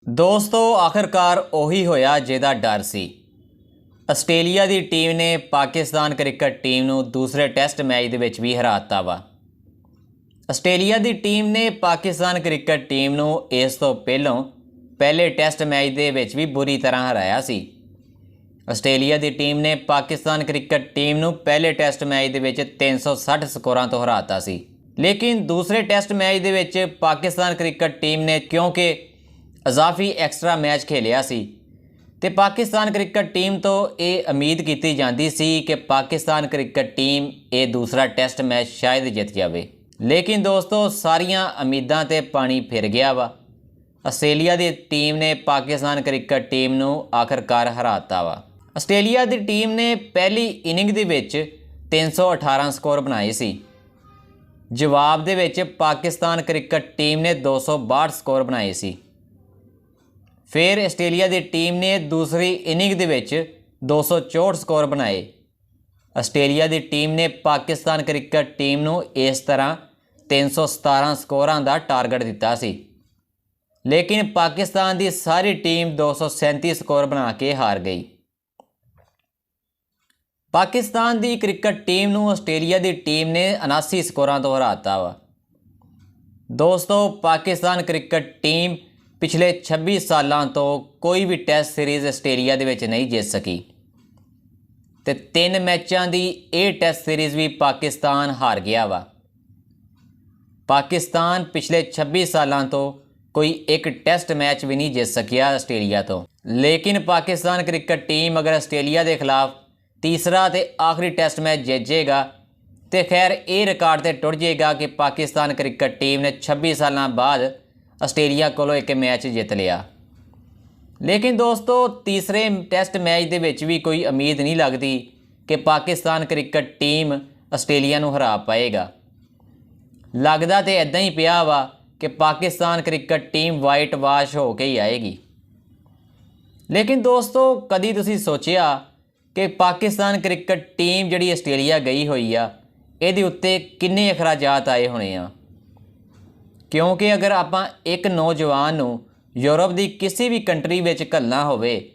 ਦੋਸਤੋ ਆਖਰਕਾਰ ਉਹੀ ਹੋਇਆ ਜਿਹਦਾ ਡਰ ਸੀ। ਆਸਟ੍ਰੇਲੀਆ ਦੀ ਟੀਮ ਨੇ ਪਾਕਿਸਤਾਨ ਕ੍ਰਿਕਟ ਟੀਮ ਨੂੰ ਦੂਸਰੇ ਟੈਸਟ ਮੈਚ ਦੇ ਵਿੱਚ ਵੀ ਹਰਾਤਾ ਵਾ। ਆਸਟ੍ਰੇਲੀਆ ਦੀ ਟੀਮ ਨੇ ਪਾਕਿਸਤਾਨ ਕ੍ਰਿਕਟ ਟੀਮ ਨੂੰ ਇਸ ਤੋਂ ਪਹਿਲੇ ਟੈਸਟ ਮੈਚ ਦੇ ਵਿੱਚ ਵੀ ਬੁਰੀ ਤਰ੍ਹਾਂ ਹਰਾਇਆ ਸੀ। ਆਸਟ੍ਰੇਲੀਆ ਦੀ ਟੀਮ ਨੇ ਪਾਕਿਸਤਾਨ ਕ੍ਰਿਕਟ ਟੀਮ ਨੂੰ ਪਹਿਲੇ ਟੈਸਟ ਮੈਚ ਦੇ ਵਿੱਚ 360 ਸਕੋਰਾਂ ਤੋਂ ਹਰਾਤਾ ਸੀ। ਲੇਕਿਨ ਦੂਸਰੇ ਟੈਸਟ ਮੈਚ ਦੇ ਵਿੱਚ ਪਾਕਿਸਤਾਨ ਕ੍ਰਿਕਟ ਟੀਮ ਨੇ ਕਿਉਂਕਿ ਇਜ਼ਾਫੀ ਐਕਸਟਰਾ ਮੈਚ ਖੇਲਿਆ ਸੀ ਤੇ ਪਾਕਿਸਤਾਨ ਕ੍ਰਿਕਟ ਟੀਮ ਤੋਂ ਇਹ ਉਮੀਦ ਕੀਤੀ ਜਾਂਦੀ ਸੀ ਕਿ ਪਾਕਿਸਤਾਨ ਕ੍ਰਿਕਟ ਟੀਮ ਇਹ ਦੂਸਰਾ ਟੈਸਟ ਮੈਚ ਸ਼ਾਇਦ ਜਿੱਤ ਜਾਵੇ। ਲੇਕਿਨ ਦੋਸਤੋ ਸਾਰੀਆਂ ਉਮੀਦਾਂ ਤੇ ਪਾਣੀ ਫਿਰ ਗਿਆ ਵਾ। ਆਸਟ੍ਰੇਲੀਆ ਦੀ ਟੀਮ ਨੇ ਪਾਕਿਸਤਾਨ ਕ੍ਰਿਕਟ ਟੀਮ ਨੂੰ ਆਖਰਕਾਰ ਹਰਾਤਾ ਵਾ। ਆਸਟ੍ਰੇਲੀਆ ਦੀ ਟੀਮ ਨੇ ਪਹਿਲੀ ਇਨਿੰਗ ਦੇ ਵਿੱਚ 318 ਸਕੋਰ ਬਣਾਏ ਸੀ। ਜਵਾਬ ਦੇ ਵਿੱਚ ਪਾਕਿਸਤਾਨ ਕ੍ਰਿਕਟ ਟੀਮ ਨੇ 262 ਸਕੋਰ ਬਣਾਏ ਸੀ। ਫਿਰ ਆਸਟ੍ਰੇਲੀਆ ਦੀ ਟੀਮ ਨੇ ਦੂਸਰੀ ਇਨਿੰਗ ਦੇ ਵਿੱਚ 264 ਸਕੋਰ ਬਣਾਏ। ਆਸਟ੍ਰੇਲੀਆ ਦੀ ਟੀਮ ਨੇ ਪਾਕਿਸਤਾਨ ਕ੍ਰਿਕਟ ਟੀਮ ਨੂੰ ਇਸ ਤਰ੍ਹਾਂ 317 ਸਕੋਰਾਂ ਦਾ ਟਾਰਗੇਟ ਦਿੱਤਾ ਸੀ। ਲੇਕਿਨ ਪਾਕਿਸਤਾਨ ਦੀ ਸਾਰੀ ਟੀਮ 237 ਸਕੋਰ ਬਣਾ ਕੇ ਹਾਰ ਗਈ। ਪਾਕਿਸਤਾਨ ਦੀ ਕ੍ਰਿਕਟ ਟੀਮ ਨੂੰ ਆਸਟ੍ਰੇਲੀਆ ਦੀ ਟੀਮ ਨੇ 79 ਸਕੋਰਾਂ ਤੋਂ ਹਰਾਤਾ ਵਾ। ਦੋਸਤੋ ਪਾਕਿਸਤਾਨ ਕ੍ਰਿਕਟ ਟੀਮ ਪਿਛਲੇ 26 ਸਾਲਾਂ ਤੋਂ ਕੋਈ ਵੀ ਟੈਸਟ ਸੀਰੀਜ਼ ਆਸਟ੍ਰੇਲੀਆ ਦੇ ਵਿੱਚ ਨਹੀਂ ਜਿੱਤ ਸਕੀ ਤੇ 3 ਮੈਚਾਂ ਦੀ ਇਹ ਟੈਸਟ ਸੀਰੀਜ਼ ਵੀ ਪਾਕਿਸਤਾਨ ਹਾਰ ਗਿਆ ਵਾ। ਪਾਕਿਸਤਾਨ ਪਿਛਲੇ 26 ਸਾਲਾਂ ਤੋਂ ਕੋਈ ਇੱਕ ਟੈਸਟ ਮੈਚ ਵੀ ਨਹੀਂ ਜਿੱਤ ਸਕਿਆ ਆਸਟ੍ਰੇਲੀਆ ਤੋਂ। ਲੇਕਿਨ ਪਾਕਿਸਤਾਨ ਕ੍ਰਿਕਟ ਟੀਮ ਅਗਰ ਆਸਟ੍ਰੇਲੀਆ ਦੇ ਖਿਲਾਫ ਤੀਸਰਾ ਤੇ ਆਖਰੀ ਟੈਸਟ ਮੈਚ ਜਿੱਤ ਜਾਏਗਾ ਤੇ ਖੈਰ ਇਹ ਰਿਕਾਰਡ ਤੇ ਟੁੱਟ ਜਾਏਗਾ ਕਿ ਪਾਕਿਸਤਾਨ ਕ੍ਰਿਕਟ ਟੀਮ ਨੇ 26 ਸਾਲਾਂ ਬਾਅਦ ਆਸਟ੍ਰੇਲੀਆ ਕੋਲੋਂ ਇੱਕ ਮੈਚ ਜਿੱਤ ਲਿਆ। ਲੇਕਿਨ ਦੋਸਤੋ ਤੀਸਰੇ ਟੈਸਟ ਮੈਚ ਦੇ ਵਿੱਚ ਵੀ ਕੋਈ ਉਮੀਦ ਨਹੀਂ ਲੱਗਦੀ ਕਿ ਪਾਕਿਸਤਾਨ ਕ੍ਰਿਕਟ ਟੀਮ ਆਸਟ੍ਰੇਲੀਆ ਨੂੰ ਹਰਾ ਪਾਏਗਾ। ਲੱਗਦਾ ਤੇ ਇਦਾਂ ਹੀ ਪਿਆ ਵਾ ਕਿ Pakistan cricket team white wash ਹੋ ਕੇ ਹੀ ਆਏਗੀ। ਲੇਕਿਨ ਦੋਸਤੋ ਕਦੀ ਤੁਸੀਂ ਸੋਚਿਆ ਕਿ ਪਾਕਿਸਤਾਨ ਕ੍ਰਿਕਟ ਟੀਮ ਜਿਹੜੀ ਆਸਟ੍ਰੇਲੀਆ ਗਈ ਹੋਈ ਆ ਇਹਦੇ ਉੱਤੇ ਕਿੰਨੇ ਅਖਰਾਜਾਤ ਆਏ ਹੋਣੇ ਆ? ਕਿਉਂਕਿ ਅਗਰ ਆਪਾਂ ਇੱਕ ਨੌਜਵਾਨ ਨੂੰ ਯੂਰਪ ਦੀ ਕਿਸੇ ਵੀ ਕੰਟਰੀ ਵਿੱਚ ਘੱਲਣਾ ਹੋਵੇ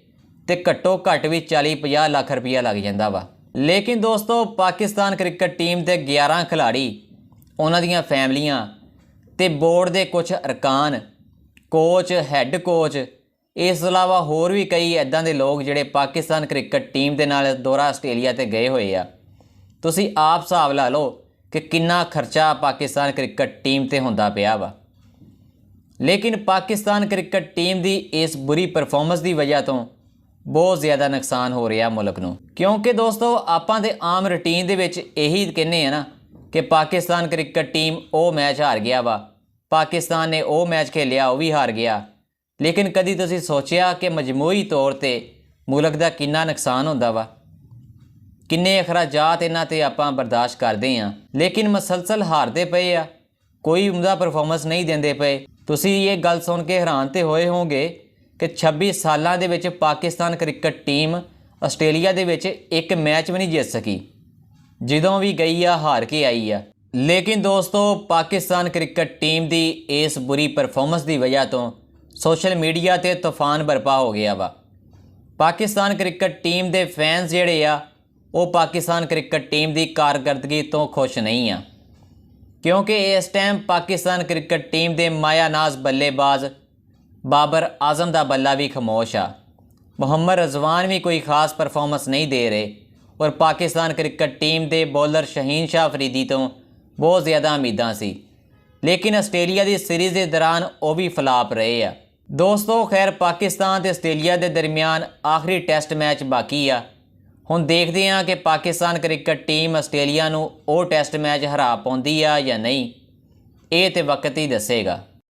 ਤੇ ਘੱਟੋ ਘੱਟ ਵੀ 40-50 ਲੱਖ ਰੁਪਈਆ ਲੱਗ ਜਾਂਦਾ ਵਾ। ਲੇਕਿਨ ਦੋਸਤੋ ਪਾਕਿਸਤਾਨ ਕ੍ਰਿਕਟ ਟੀਮ ਦੇ 11 ਖਿਲਾੜੀ, ਉਹਨਾਂ ਦੀਆਂ ਫੈਮਲੀਆਂ ਤੇ ਬੋਰਡ ਦੇ ਕੁਝ ਅਰਕਾਨ, ਕੋਚ, ਹੈੱਡ ਕੋਚ, ਇਸ ਤੋਂ ਇਲਾਵਾ ਹੋਰ ਵੀ ਕਈ ਇੱਦਾਂ ਦੇ ਲੋਕ ਜਿਹੜੇ ਪਾਕਿਸਤਾਨ ਕ੍ਰਿਕਟ ਟੀਮ ਦੇ ਨਾਲ ਦੌਰਾ ਆਸਟ੍ਰੇਲੀਆ ਤੇ ਗਏ ਹੋਏ ਆ। ਤੁਸੀਂ ਆਪ ਹਿਸਾਬ ਲਾ ਲਓ ਕਿ ਕਿੰਨਾ ਖਰਚਾ ਪਾਕਿਸਤਾਨ ਕ੍ਰਿਕਟ ਟੀਮ ਤੇ ਹੁੰਦਾ ਪਿਆ ਵਾ। ਲੇਕਿਨ ਪਾਕਿਸਤਾਨ ਕ੍ਰਿਕਟ ਟੀਮ ਦੀ ਇਸ ਬੁਰੀ ਪਰਫਾਰਮੈਂਸ ਦੀ ਵਜ੍ਹਾ ਤੋਂ ਬਹੁਤ ਜ਼ਿਆਦਾ ਨੁਕਸਾਨ ਹੋ ਰਿਹਾ ਮੁਲਕ ਨੂੰ। ਕਿਉਂਕਿ ਦੋਸਤੋ ਆਪਾਂ ਦੇ ਆਮ ਰੂਟੀਨ ਦੇ ਵਿੱਚ ਇਹੀ ਕਹਿੰਦੇ ਆ ਨਾ ਕਿ ਪਾਕਿਸਤਾਨ ਕ੍ਰਿਕਟ ਟੀਮ ਉਹ ਮੈਚ ਹਾਰ ਗਿਆ ਵਾ, ਪਾਕਿਸਤਾਨ ਨੇ ਉਹ ਮੈਚ ਖੇਲਿਆ ਉਹ ਵੀ ਹਾਰ ਗਿਆ। ਲੇਕਿਨ ਕਦੀ ਤੁਸੀਂ ਸੋਚਿਆ ਕਿ ਮਜਮੂਈ ਤੌਰ ਤੇ ਮੁਲਕ ਦਾ ਕਿੰਨਾ ਨੁਕਸਾਨ ਹੁੰਦਾ ਵਾ, ਕਿੰਨੇ ਅਖਰਾਜਾਤ ਇਹਨਾਂ ਤੇ ਆਪਾਂ ਬਰਦਾਸ਼ਤ ਕਰਦੇ ਹਾਂ। ਲੇਕਿਨ ਮਸਲਸਲ ਹਾਰਦੇ ਪਏ ਆ, ਕੋਈ ਉਮਦਾ ਪਰਫਾਰਮੈਂਸ ਨਹੀਂ ਦਿੰਦੇ ਪਏ। ਤੁਸੀਂ ਇਹ ਗੱਲ ਸੁਣ ਕੇ ਹੈਰਾਨ ਤੇ ਹੋਏ ਹੋਵੋਗੇ ਕਿ 26 ਸਾਲਾਂ ਦੇ ਵਿੱਚ ਪਾਕਿਸਤਾਨ ਕ੍ਰਿਕਟ ਟੀਮ ਆਸਟ੍ਰੇਲੀਆ ਦੇ ਵਿੱਚ ਇੱਕ ਮੈਚ ਵੀ ਨਹੀਂ ਜਿੱਤ ਸਕੀ। ਜਦੋਂ ਵੀ ਗਈ ਆ ਹਾਰ ਕੇ ਆਈ ਆ। ਲੇਕਿਨ ਦੋਸਤੋ ਪਾਕਿਸਤਾਨ ਕ੍ਰਿਕਟ ਟੀਮ ਦੀ ਇਸ ਬੁਰੀ ਪਰਫਾਰਮੈਂਸ ਦੀ ਵਜ੍ਹਾ ਤੋਂ ਸੋਸ਼ਲ ਮੀਡੀਆ ਤੇ ਤੂਫਾਨ ਬਰਪਾ ਹੋ ਗਿਆ ਵਾ। ਪਾਕਿਸਤਾਨ ਕ੍ਰਿਕਟ ਟੀਮ ਦੇ ਫੈਨਸ ਜਿਹੜੇ ਆ ਉਹ ਪਾਕਿਸਤਾਨ ਕ੍ਰਿਕਟ ਟੀਮ ਦੀ ਕਾਰਗਰਦਗੀ ਤੋਂ ਖੁਸ਼ ਨਹੀਂ ਆ। ਕਿਉਂਕਿ ਇਸ ਟਾਈਮ ਪਾਕਿਸਤਾਨ ਕ੍ਰਿਕਟ ਟੀਮ ਦੇ ਮਾਇਆਨਾਜ਼ ਬੱਲੇਬਾਜ਼ ਬਾਬਰ ਆਜ਼ਮ ਦਾ ਬੱਲਾ ਵੀ ਖਾਮੋਸ਼ ਆ। ਮੁਹੰਮਦ ਰਿਜ਼ਵਾਨ ਵੀ ਕੋਈ ਖਾਸ ਪਰਫਾਰਮੈਂਸ ਨਹੀਂ ਦੇ ਰਹੇ ਔਰ ਪਾਕਿਸਤਾਨ ਕ੍ਰਿਕਟ ਟੀਮ ਦੇ ਬੋਲਰ ਸ਼ਹੀਨ ਸ਼ਾਹ ਅਫਰੀਦੀ ਤੋਂ ਬਹੁਤ ਜ਼ਿਆਦਾ ਉਮੀਦਾਂ ਸੀ। ਲੇਕਿਨ ਆਸਟ੍ਰੇਲੀਆ ਦੀ ਸੀਰੀਜ਼ ਦੇ ਦੌਰਾਨ ਉਹ ਵੀ ਫਲਾਪ ਰਹੇ ਆ। ਦੋਸਤੋ ਖੈਰ ਪਾਕਿਸਤਾਨ ਤੇ ਆਸਟ੍ਰੇਲੀਆ ਦੇ ਦਰਮਿਆਨ ਆਖਰੀ ਟੈਸਟ ਮੈਚ ਬਾਕੀ ਆ। ਹੁਣ ਦੇਖਦੇ ਹਾਂ ਕਿ ਪਾਕਿਸਤਾਨ ਕ੍ਰਿਕਟ ਟੀਮ ਆਸਟ੍ਰੇਲੀਆ ਨੂੰ ਉਹ ਟੈਸਟ ਮੈਚ ਹਰਾ ਪਾਉਂਦੀ ਆ ਜਾਂ ਨਹੀਂ। ਇਹ ਤੇ ਵਕਤ ਹੀ ਦੱਸੇਗਾ।